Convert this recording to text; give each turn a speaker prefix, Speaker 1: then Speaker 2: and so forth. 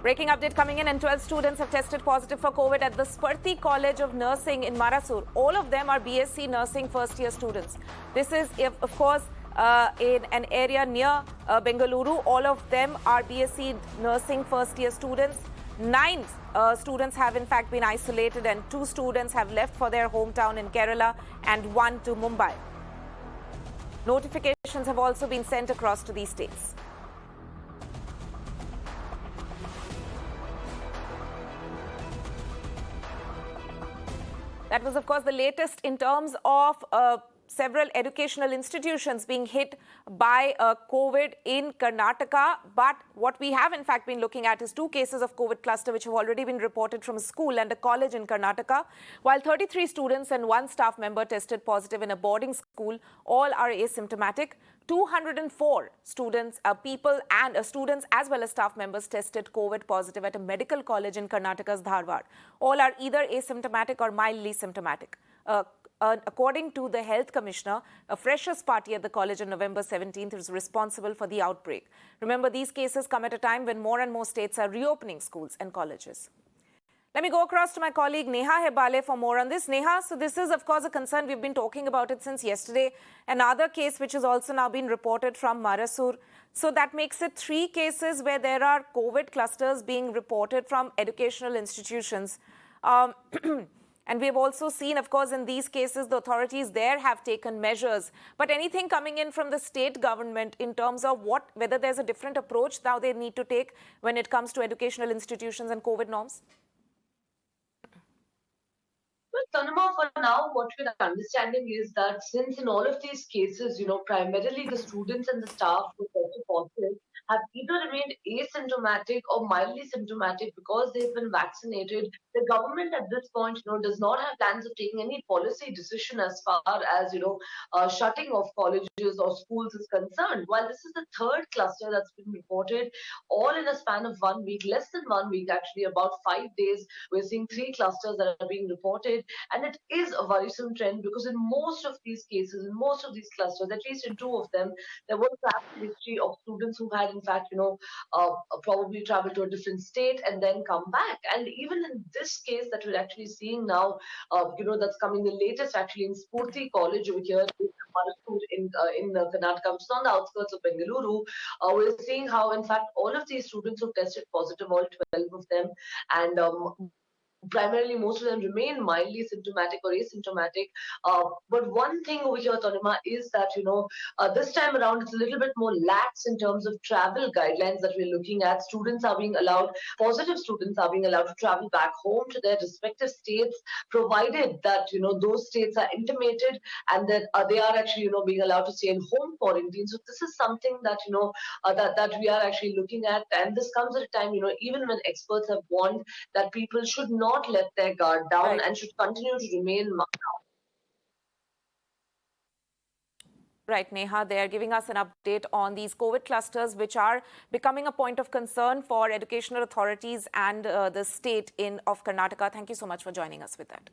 Speaker 1: Breaking update coming in, and 12 students have tested positive for COVID at the Sparti College of Nursing in Marasur. All of them are BSc Nursing first-year students. This is, of course, in an area near Bengaluru. All of them are BSc Nursing first-year students. 9 students have in fact been isolated, and 2 students have left for their hometown in Kerala and 1 to Mumbai. Notifications have also been sent across to these states. That was, of course, the latest in terms of several educational institutions being hit by COVID in Karnataka. But what we have, in fact, been looking at is 2 cases of COVID cluster which have already been reported from a school and a college in Karnataka, while 33 students and 1 staff member tested positive in a boarding school. All are asymptomatic. 204 students, students as well as staff members tested COVID positive at a medical college in Karnataka's Dharwad. All are either asymptomatic or mildly symptomatic. According to the health commissioner, a freshers party at the college on November 17th is responsible for the outbreak. Remember, these cases come at a time when more and more states are reopening schools and colleges. Let me go across to my colleague Neha Hebale for more on this. Neha, so this is, of course, a concern. We've been talking about it since yesterday. Another case which has also now been reported from Marasur. So that makes it 3 cases where there are COVID clusters being reported from educational institutions. And we've also seen, of course, in these cases, the authorities there have taken measures. But anything coming in from the state government in terms of whether there's a different approach now they need to take when it comes to educational institutions and COVID norms?
Speaker 2: Well, Tanuma, for now, what we're understanding is that since in all of these cases, primarily the students and the staff who tested positive have either remained asymptomatic or mildly symptomatic because they've been vaccinated, the government at this point, does not have plans of taking any policy decision as far as, shutting off colleges or schools is concerned. While this is the 3rd cluster that's been reported, all in a span of 1 week, less than 1 week, actually, about 5 days, we're seeing 3 clusters that are being reported. And it is a worrisome trend because in most of these cases, in most of these clusters, at least in 2 of them, there was a travel history of students who had, in fact, probably traveled to a different state and then come back. And even in this case that we're actually seeing now, that's coming the latest actually in Spurti College over here in Karnataka, which is on the outskirts of Bengaluru. We're seeing how, in fact, all of these students who tested positive, all 12 of them, and primarily most of them remain mildly symptomatic or asymptomatic. But one thing over here, Tanima, is that, this time around it's a little bit more lax in terms of travel guidelines that we're looking at. Positive students are being allowed to travel back home to their respective states, provided that, those states are intimated and that they are actually, being allowed to stay in home quarantine. So this is something that, that we are actually looking at. And this comes at a time, even when experts have warned that people should not let their guard down and should continue to remain.
Speaker 1: Right, Neha, they are giving us an update on these COVID clusters, which are becoming a point of concern for educational authorities and the state of Karnataka. Thank you so much for joining us with that.